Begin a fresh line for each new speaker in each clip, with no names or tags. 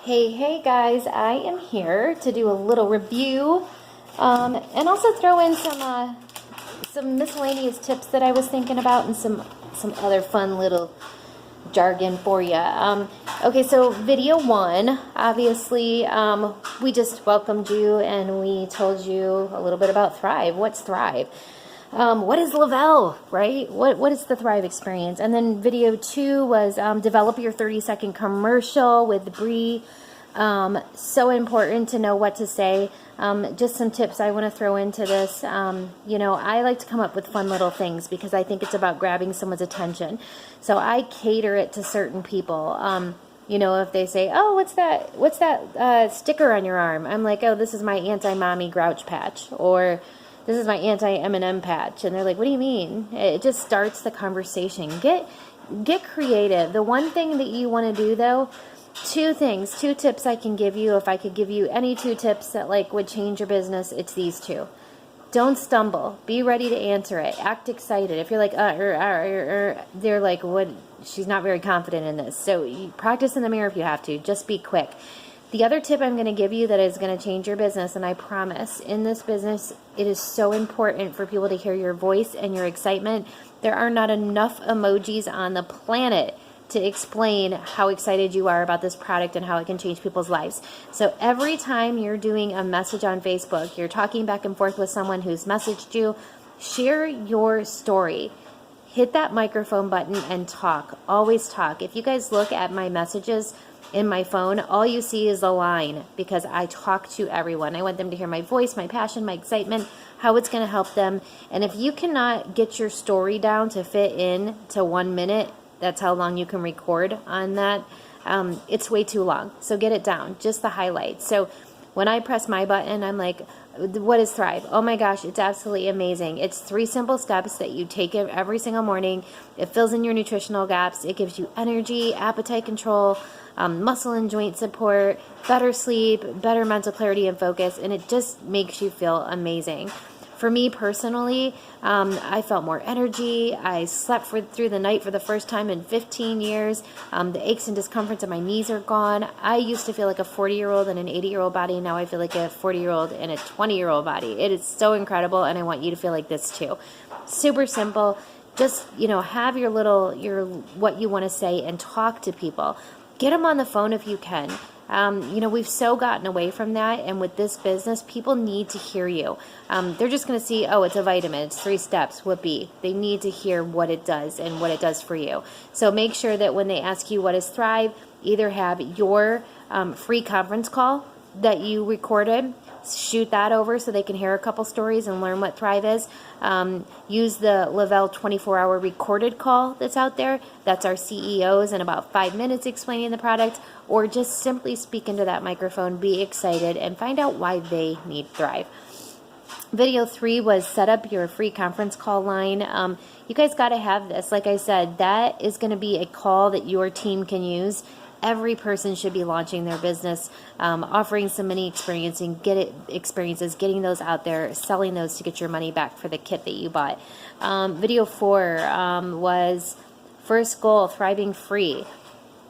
Hey guys, I am here to do a little review and also throw in some miscellaneous tips that I was thinking about and some other fun little jargon for you. Okay, so video one, obviously, we just welcomed you and we told you a little bit about Thrive. What's Thrive? What is Lavelle, right? What is the Thrive experience? And then video two was develop your 30-second commercial with Bree. So important to know what to say. Just some tips I want to throw into this. I like to come up with fun little things because I think it's about grabbing someone's attention. So I cater it to certain people. If they say, "Oh, what's that sticker on your arm?" I'm like, "Oh, this is my anti-mommy grouch patch," or "This is my anti-M&M patch," and they're like, "What do you mean?" It just starts the conversation. Get creative. The one thing that you want to do, though, two tips I can give you. If I could give you any two tips that would change your business, it's these two. Don't stumble. Be ready to answer it. Act excited. If you're like, they're like, "What? She's not very confident in this." So you practice in the mirror if you have to. Just be quick. The other tip I'm going to give you that is going to change your business, and I promise, in this business, it is so important for people to hear your voice and your excitement. There are not enough emojis on the planet to explain how excited you are about this product and how it can change people's lives. So every time you're doing a message on Facebook, you're talking back and forth with someone who's messaged you, share your story. Hit that microphone button and talk. Always talk. If you guys look at my messages in my phone, all you see is a line because I talk to everyone. I want them to hear my voice, my passion, my excitement, how it's going to help them. And if you cannot get your story down to fit in to 1 minute, that's how long you can record on that. It's way too long. So get it down, just the highlights. So when I press my button, I'm like, what is Thrive? Oh my gosh, it's absolutely amazing. It's 3 simple steps that you take every single morning. It fills in your nutritional gaps. It gives you energy, appetite control, muscle and joint support, better sleep, better mental clarity and focus, and it just makes you feel amazing. For me personally, I felt more energy. I slept through the night for the first time in 15 years. The aches and discomforts of my knees are gone. I used to feel like a 40-year-old in an 80-year-old body. Now I feel like a 40-year-old in a 20-year-old body. It is so incredible, and I want you to feel like this too. Super simple. Just, have your what you want to say and talk to people. Get them on the phone if you can. We've so gotten away from that, and with this business, people need to hear you. They're just going to see, oh, it's a vitamin, it's 3 steps, whoopee. They need to hear what it does and what it does for you. So make sure that when they ask you what is Thrive, either have your free conference call that you recorded, shoot that over so they can hear a couple stories and learn what Thrive is. Use the Lavelle 24-hour recorded call that's out there. That's our CEOs in about 5 minutes explaining the product, or just simply speak into that microphone, be excited, and find out why they need Thrive. Video 3 was set up your free conference call line. You guys got to have this. Like I said, that is going to be a call that your team can use. Every person should be launching their business, offering some mini experiences, getting those out there, selling those to get your money back for the kit that you bought. Video 4 was first goal, thriving free.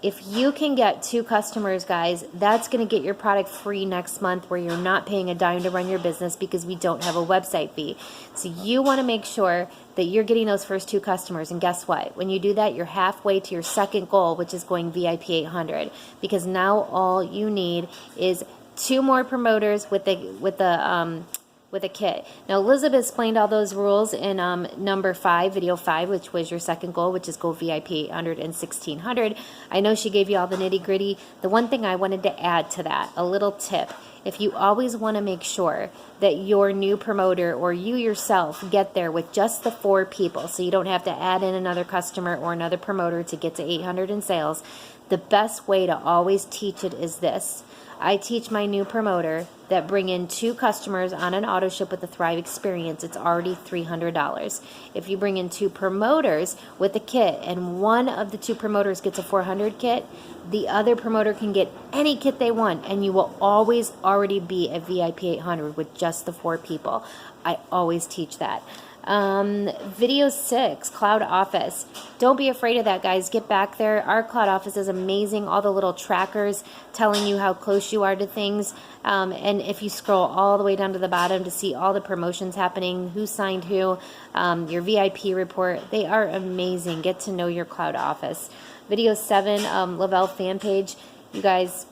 If you can get 2 customers, guys, that's going to get your product free next month where you're not paying a dime to run your business because we don't have a website fee. So you want to make sure that you're getting those first 2 customers. And guess what? When you do that, you're halfway to your second goal, which is going VIP 800. Because now all you need is 2 more promoters with a kit. Now, Elizabeth explained all those rules in number 5, video 5, which was your second goal, which is go VIP 800 and 1600. I know she gave you all the nitty gritty. The one thing I wanted to add to that, a little tip, if you always want to make sure that your new promoter or you yourself get there with just the 4 people, so you don't have to add in another customer or another promoter to get to 800 in sales, the best way to always teach it is this. I teach my new promoter that bring in 2 customers on an auto ship with the Thrive experience, it's already $300. If you bring in 2 promoters with a kit and one of the 2 promoters gets a 400 kit, the other promoter can get any kit they want, and you will always already be at VIP 800 with just the 4 people. I always teach that. Video 6, Cloud Office. Don't be afraid of that, guys. Get back there. Our Cloud Office is amazing. All the little trackers telling you how close you are to things. And if you scroll all the way down to the bottom to see all the promotions happening, who signed who, your VIP report, they are amazing. Get to know your Cloud Office. Video 7, Lavelle fan page. You guys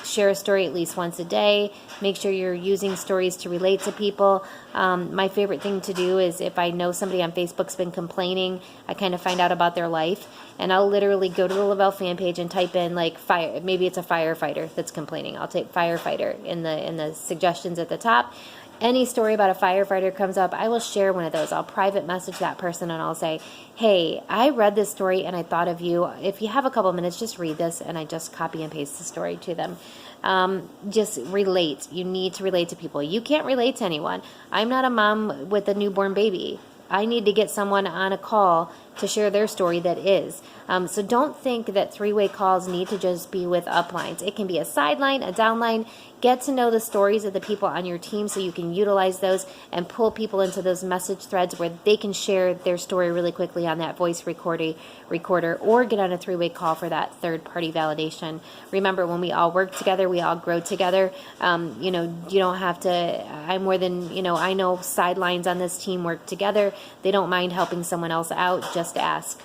share a story at least once a day. Make sure you're using stories to relate to people. My favorite thing to do is if I know somebody on Facebook's been complaining, I kind of find out about their life, and I'll literally go to the Lavelle fan page and type in like fire. Maybe it's a firefighter that's complaining. I'll type firefighter in the suggestions at the top. Any story about a firefighter comes up, I will share one of those. I'll private message that person and I'll say, hey, I read this story and I thought of you. If you have a couple minutes, just read this, and I just copy and paste the story to them. Just relate. You need to relate to people. You can't relate to anyone. I'm not a mom with a newborn baby. I need to get someone on a call to share their story that is. So don't think that three-way calls need to just be with uplines. It can be a sideline, a downline. Get to know the stories of the people on your team so you can utilize those and pull people into those message threads where they can share their story really quickly on that voice recorder, or get on a three-way call for that third-party validation. Remember, when we all work together, we all grow together. You don't have to, I'm more than, I know sidelines on this team work together. They don't mind helping someone else out. Just ask.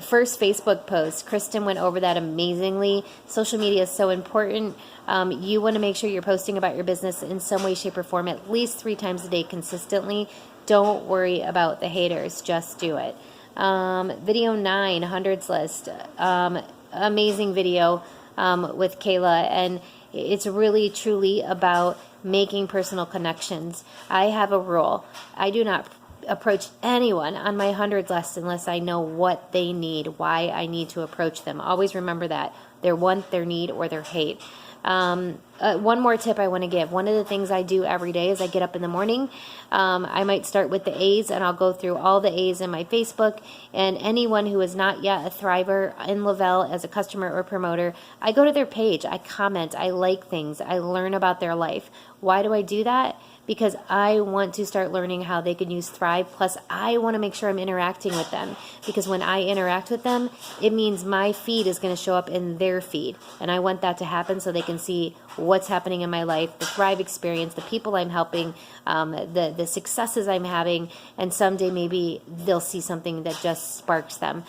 First Facebook post, Kristen went over that amazingly. Social media is so important. You want to make sure you're posting about your business in some way, shape, or form at least 3 times a day consistently. Don't worry about the haters. Just do it. Video 9, hundreds list. Amazing video with Kayla, and it's really truly about making personal connections. I have a rule. I do not approach anyone on my hundreds list unless I know what they need, why I need to approach them. Always remember that. Their want, their need, or their hate. One more tip I want to give. One of the things I do every day is I get up in the morning. I might start with the A's, and I'll go through all the A's in my Facebook, and anyone who is not yet a thriver in Lavelle as a customer or promoter, I go to their page, I comment, I like things, I learn about their life. Why do I do that? Because I want to start learning how they can use Thrive. Plus, I want to make sure I'm interacting with them. Because when I interact with them, it means my feed is going to show up in their feed. And I want that to happen so they can see what's happening in my life, the Thrive experience, the people I'm helping, the successes I'm having, and someday maybe they'll see something that just sparks them.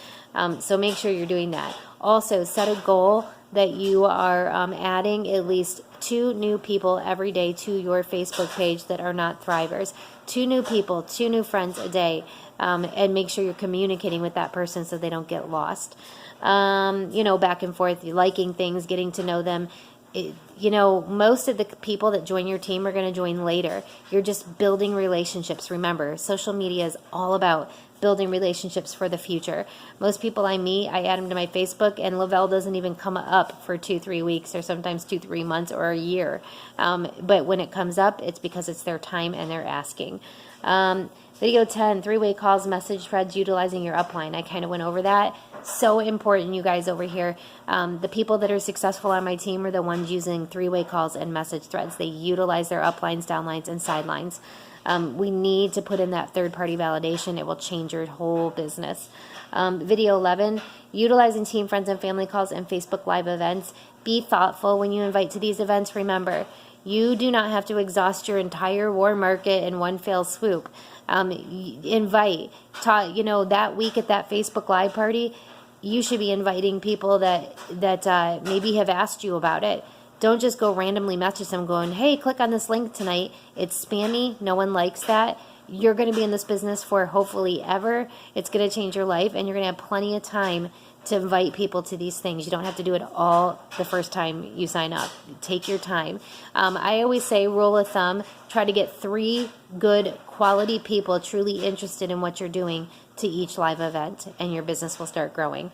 So make sure you're doing that. Also, set a goal that you are adding at least 2 new people every day to your Facebook page that are not Thrivers. 2 new people, 2 new friends a day, and make sure you're communicating with that person so they don't get lost. Back and forth, liking things, getting to know them. Most of the people that join your team are going to join later. You're just building relationships. Remember, social media is all about building relationships for the future. Most people I meet, I add them to my Facebook, and Lavelle doesn't even come up for 2-3 weeks, or sometimes 2-3 months, or a year. But when it comes up, it's because it's their time and they're asking. Video 10, 3-way calls, message threads, utilizing your upline. I kind of went over that. So important, you guys over here. The people that are successful on my team are the ones using 3-way calls and message threads. They utilize their uplines, downlines, and sidelines. We need to put in that third-party validation. It will change your whole business. Video 11, utilizing team, friends, and family calls and Facebook Live events. Be thoughtful when you invite to these events. Remember, you do not have to exhaust your entire warm market in one fell swoop. Invite. That week at that Facebook Live party, you should be inviting people that maybe have asked you about it. Don't just go randomly message them going, hey, click on this link tonight. It's spammy. No one likes that. You're going to be in this business for hopefully ever. It's going to change your life, and you're going to have plenty of time to invite people to these things. You don't have to do it all the first time you sign up. Take your time. I always say, rule of thumb, try to get 3 good quality people truly interested in what you're doing to each live event, and your business will start growing.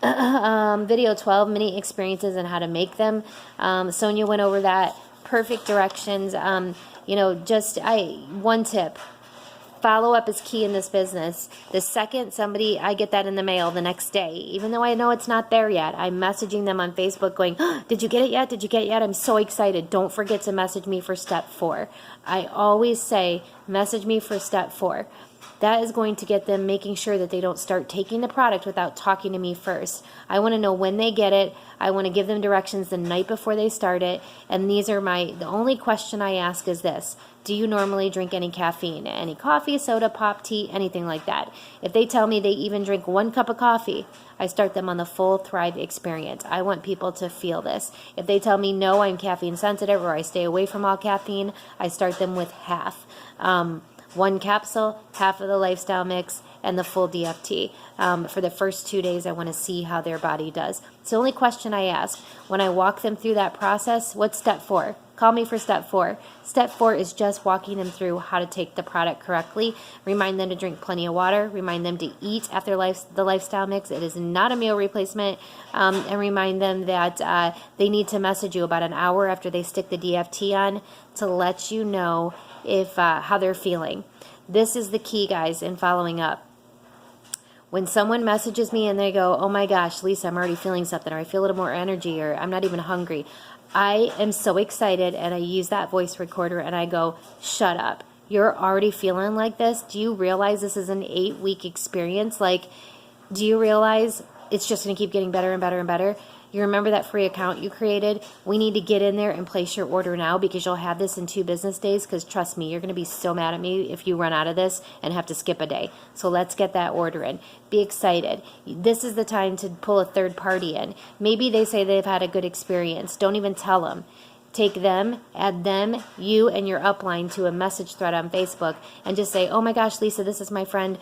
Video 12, mini experiences and how to make them. Sonia went over that. Perfect directions. One tip. Follow-up is key in this business. The second I get that in the mail the next day, even though I know it's not there yet, I'm messaging them on Facebook going, oh, did you get it yet? Did you get it yet? I'm so excited. Don't forget to message me for step 4. I always say, message me for step 4. That is going to get them making sure that they don't start taking the product without talking to me first. I want to know when they get it. I want to give them directions the night before they start it. And the only question I ask is this: do you normally drink any caffeine? Any coffee, soda, pop, tea, anything like that? If they tell me they even drink 1 cup of coffee, I start them on the full Thrive experience. I want people to feel this. If they tell me no, I'm caffeine sensitive, or I stay away from all caffeine, I start them with half. 1 capsule, half of the lifestyle mix, and the full DFT. For the first 2 days, I want to see how their body does. It's the only question I ask. When I walk them through that process, what's step 4? Call me for step 4. Step 4 is just walking them through how to take the product correctly. Remind them to drink plenty of water. Remind them to eat after the lifestyle mix. It is not a meal replacement. And remind them that they need to message you about an hour after they stick the DFT on to let you know if how they're feeling. This is the key, guys, in following up. When someone messages me and they go, oh my gosh, Lisa, I'm already feeling something, or I feel a little more energy, or I'm not even hungry, I am so excited, and I use that voice recorder and I go, shut up. You're already feeling like this? Do you realize this is an 8-week experience? Like, do you realize it's just going to keep getting better and better and better? You remember that free account you created? We need to get in there and place your order now, because you'll have this in 2 business days, because trust me, you're going to be so mad at me if you run out of this and have to skip a day. So let's get that order in. Be excited. This is the time to pull a third party in. Maybe they say they've had a good experience. Don't even tell them. Take them, add them, you, and your upline to a message thread on Facebook, and just say, oh my gosh, Lisa, this is my friend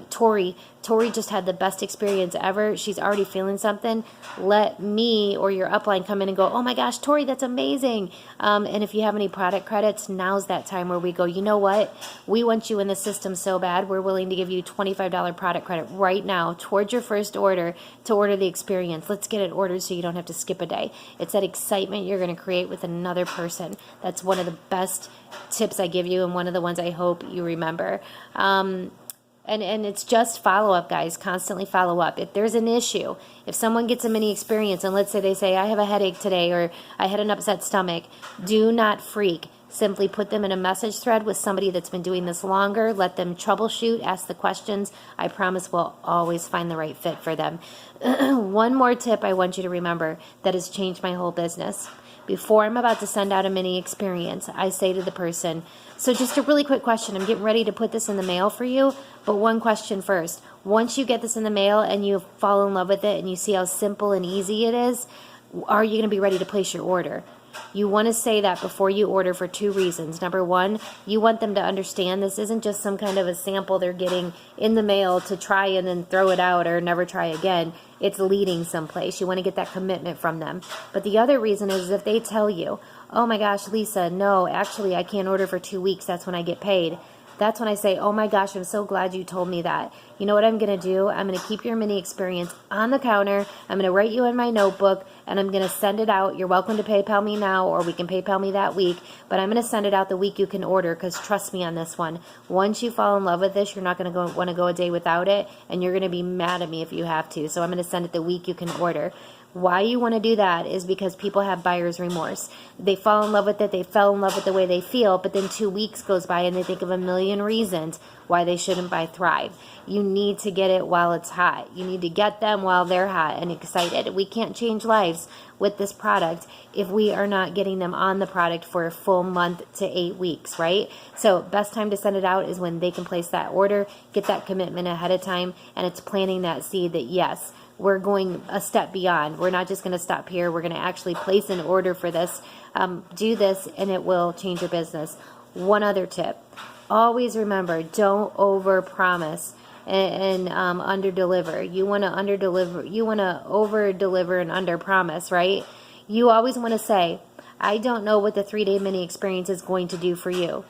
Tori. Tori just had the best experience ever. She's already feeling something. Let me or your upline come in and go, oh my gosh, Tori, that's amazing. And if you have any product credits, now's that time where we go, you know what? We want you in the system so bad, we're willing to give you $25 product credit right now towards your first order to order the experience. Let's get it ordered so you don't have to skip a day. It's that excitement you're going to create with another person. That's one of the best tips I give you, and one of the ones I hope you remember. And it's just follow-up, guys. Constantly follow up. If there's an issue, if someone gets a mini experience, and let's say they say, I have a headache today, or I had an upset stomach, do not freak. Simply put them in a message thread with somebody that's been doing this longer. Let them troubleshoot, ask the questions. I promise we'll always find the right fit for them. One more tip I want you to remember that has changed my whole business. Before I'm about to send out a mini experience, I say to the person, so just a really quick question. I'm getting ready to put this in the mail for you, but one question first. Once you get this in the mail and you fall in love with it and you see how simple and easy it is, are you going to be ready to place your order? You want to say that before you order for 2 reasons. Number 1, you want them to understand this isn't just some kind of a sample they're getting in the mail to try and then throw it out or never try again. It's leading someplace. You want to get that commitment from them. But the other reason is if they tell you, oh my gosh, Lisa, no, actually I can't order for 2 weeks. That's when I get paid. That's when I say, oh my gosh, I'm so glad you told me that. You know what I'm going to do? I'm going to keep your mini experience on the counter. I'm going to write you in my notebook, and I'm going to send it out. You're welcome to PayPal me now, or we can PayPal me that week. But I'm going to send it out the week you can order, because trust me on this one. Once you fall in love with this, you're not going to want to go a day without it, and you're going to be mad at me if you have to. So I'm going to send it the week you can order. Why you want to do that is because people have buyer's remorse. They fall in love with it. They fell in love with the way they feel, but then 2 weeks goes by and they think of a million reasons why they shouldn't buy Thrive. You need to get it while it's hot. You need to get them while they're hot and excited. We can't change lives with this product if we are not getting them on the product for a full month to 8 weeks, right? So best time to send it out is when they can place that order, get that commitment ahead of time, and it's planting that seed that yes, we're going a step beyond. We're not just going to stop here. We're going to actually place an order for this. Do this, and it will change your business. One other tip. Always remember, don't over-promise and under-deliver. You want to under-deliver. You want to over-deliver and under-promise, right? You always want to say, I don't know what the 3-day mini experience is going to do for you.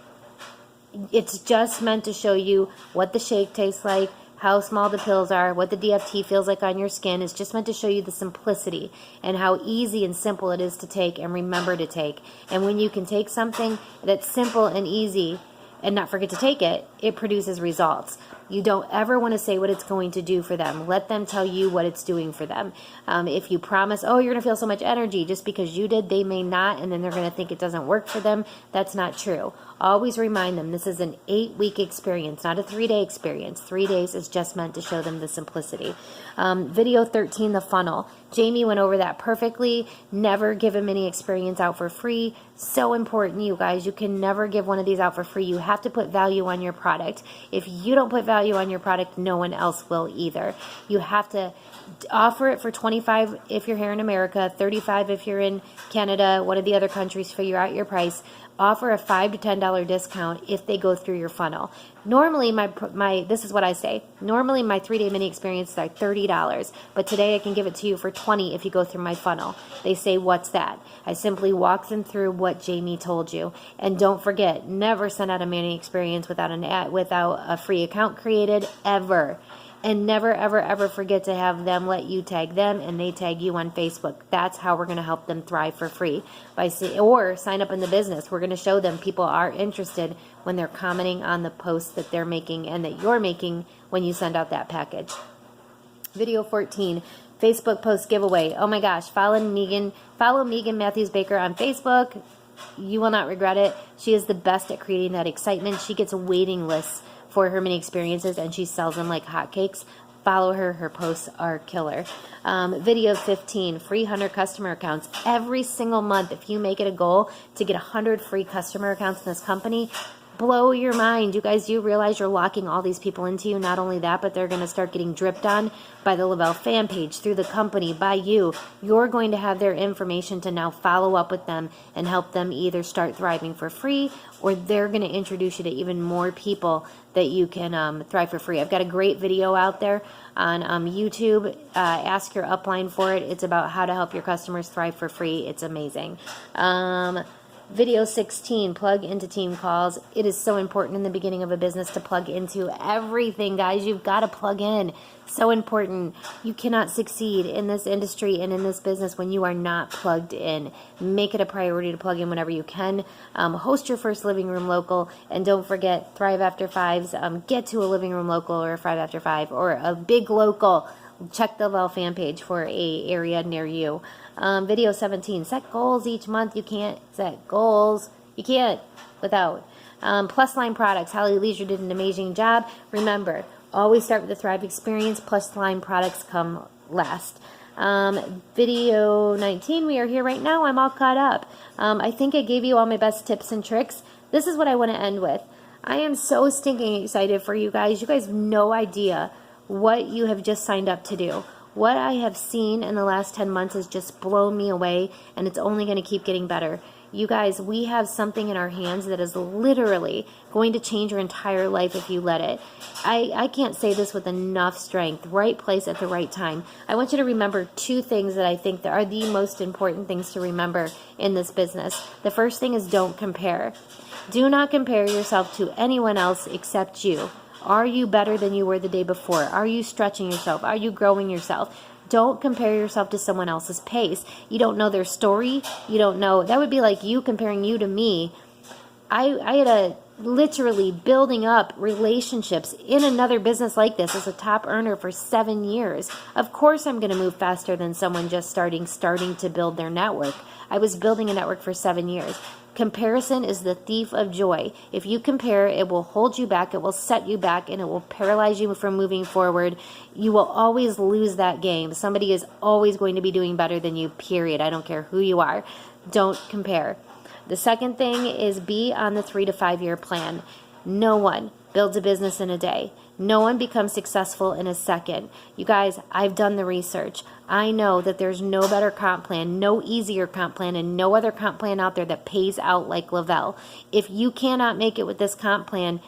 It's just meant to show you what the shake tastes like, how small the pills are, what the DFT feels like on your skin. Is just meant to show you the simplicity and how easy and simple it is to take and remember to take. And when you can take something that's simple and easy and not forget to take it, it produces results. You don't ever want to say what it's going to do for them. Let them tell you what it's doing for them. If you promise, oh, you're going to feel so much energy just because you did, they may not, and then they're going to think it doesn't work for them. That's not true. Always remind them this is an 8-week experience, not a 3-day experience. 3 days is just meant to show them the simplicity. Video 13, the funnel. Jamie went over that perfectly. Never give them any experience out for free. So important, you guys. You can never give one of these out for free. You have to put value on your product. If you don't put value on your product, no one else will either. You have to offer it for $25 if you're here in America, $35 if you're in Canada, one of the other countries. Figure out your price. Offer a $5 to $10 discount if they go through your funnel. Normally, this is what I say. Normally, my 3-day mini experiences are $30, but today I can give it to you for $20 if you go through my funnel. They say, what's that? I simply walk them through what Jamie told you. And don't forget, never send out a mini experience without a free account created, ever. And never, ever, ever forget to have them let you tag them and they tag you on Facebook. That's how we're going to help them thrive for free. Or sign up in the business. We're going to show them people are interested when they're commenting on the posts that they're making and that you're making when you send out that package. Video 14, Facebook post giveaway. Oh my gosh, follow Megan Matthews Baker on Facebook. You will not regret it. She is the best at creating that excitement. She gets waiting lists for her mini experiences and she sells them like hotcakes. Follow her. Her posts are killer. Video 15, free 100 customer accounts. Every single month, if you make it a goal to get 100 free customer accounts in this company, blow your mind. You guys do realize you're locking all these people into you. Not only that, but they're going to start getting dripped on by the Lavelle fan page, through the company, by you. You're going to have their information to now follow up with them and help them either start thriving for free, or they're going to introduce you to even more people that you can thrive for free. I've got a great video out there on YouTube. Ask your upline for it. It's about how to help your customers thrive for free. It's amazing. Video 16, plug into team calls. It is so important in the beginning of a business to plug into everything, guys. You've got to plug in. So important. You cannot succeed in this industry and in this business when you are not plugged in. Make it a priority to plug in whenever you can. Host your first living room local, and don't forget, Thrive After Fives. Get to a living room local or a Thrive After Five or a big local. Check the Lavelle fan page for a area near you. Video 17, set goals each month. You can't set goals. You can't without. Plus line products. Holly Leisure did an amazing job. Remember, always start with the Thrive experience. Plus line products come last. Video 19, we are here right now. I'm all caught up. I think I gave you all my best tips and tricks. This is what I want to end with. I am so stinking excited for you guys. You guys have no idea what you have just signed up to do. What I have seen in the last 10 months has just blown me away, and it's only going to keep getting better. You guys, we have something in our hands that is literally going to change your entire life if you let it. I can't say this with enough strength. Right place at the right time. I want you to remember 2 things that I think that are the most important things to remember in this business. The first thing is, don't compare. Do not compare yourself to anyone else except you. Are you better than you were the day before? Are you stretching yourself? Are you growing yourself? Don't compare yourself to someone else's pace. You don't know their story. You don't know. That would be like you comparing you to me. I had a literally building up relationships in another business like this as a top earner for 7 years. Of course I'm going to move faster than someone just starting to build their network. I was building a network for 7 years. Comparison is the thief of joy. If you compare, it will hold you back, it will set you back, and it will paralyze you from moving forward. You will always lose that game. Somebody is always going to be doing better than you, period. I don't care who you are. Don't compare. The second thing is, be on the 3 to 5 year plan. No one builds a business in a day. No one becomes successful in a second. You guys, I've done the research. I know that there's no better comp plan, no easier comp plan, and no other comp plan out there that pays out like Lavelle. If you cannot make it with this comp plan,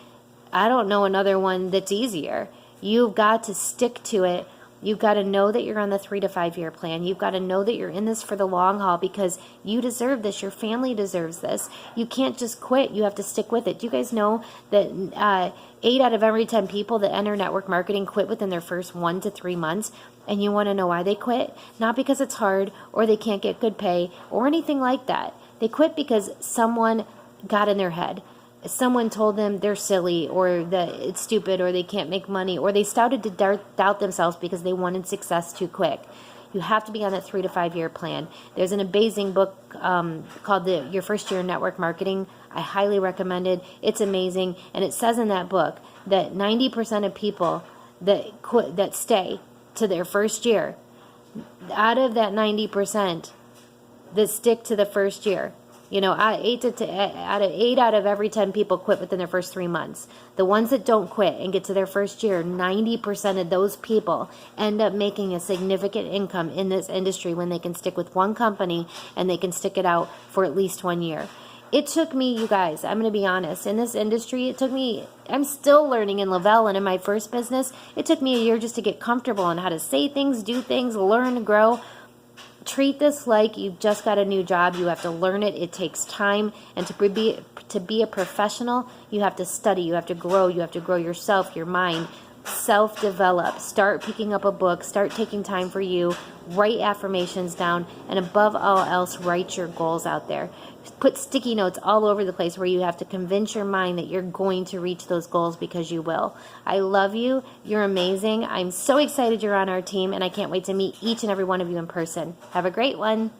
I don't know another one that's easier. You've got to stick to it. You've got to know that you're on the 3 to 5 year plan. You've got to know that you're in this for the long haul, because you deserve this. Your family deserves this. You can't just quit. You have to stick with it. Do you guys know that 8 out of every 10 people that enter network marketing quit within their first 1 to 3 months? And you want to know why they quit? Not because it's hard or they can't get good pay or anything like that. They quit because someone got in their head. someone told them they're silly or that it's stupid or they can't make money, or they started to doubt themselves because they wanted success too quick. You have to be on that 3 to 5 year plan. There's an amazing book called Your First Year in Network Marketing. I highly recommend it. It's amazing. And it says in that book that 90% of people that stay to their first year, out of that 90% that stick to the first year, eight out of every 10 people quit within their first 3 months. The ones that don't quit and get to their first year, 90% of those people end up making a significant income in this industry when they can stick with one company and they can stick it out for at least 1 year. It took me, you guys, I'm going to be honest, in this industry, I'm still learning in Lavelle and in my first business. It took me a year just to get comfortable on how to say things, do things, learn, grow. Treat this like you've just got a new job. You have to learn it. It takes time. And to be a professional, you have to study. You have to grow. You have to grow yourself, your mind. Self-develop. Start picking up a book. Start taking time for you. Write affirmations down. And above all else, write your goals out there. Put sticky notes all over the place where you have to convince your mind that you're going to reach those goals, because you will. I love you. You're amazing. I'm so excited you're on our team, and I can't wait to meet each and every one of you in person. Have a great one.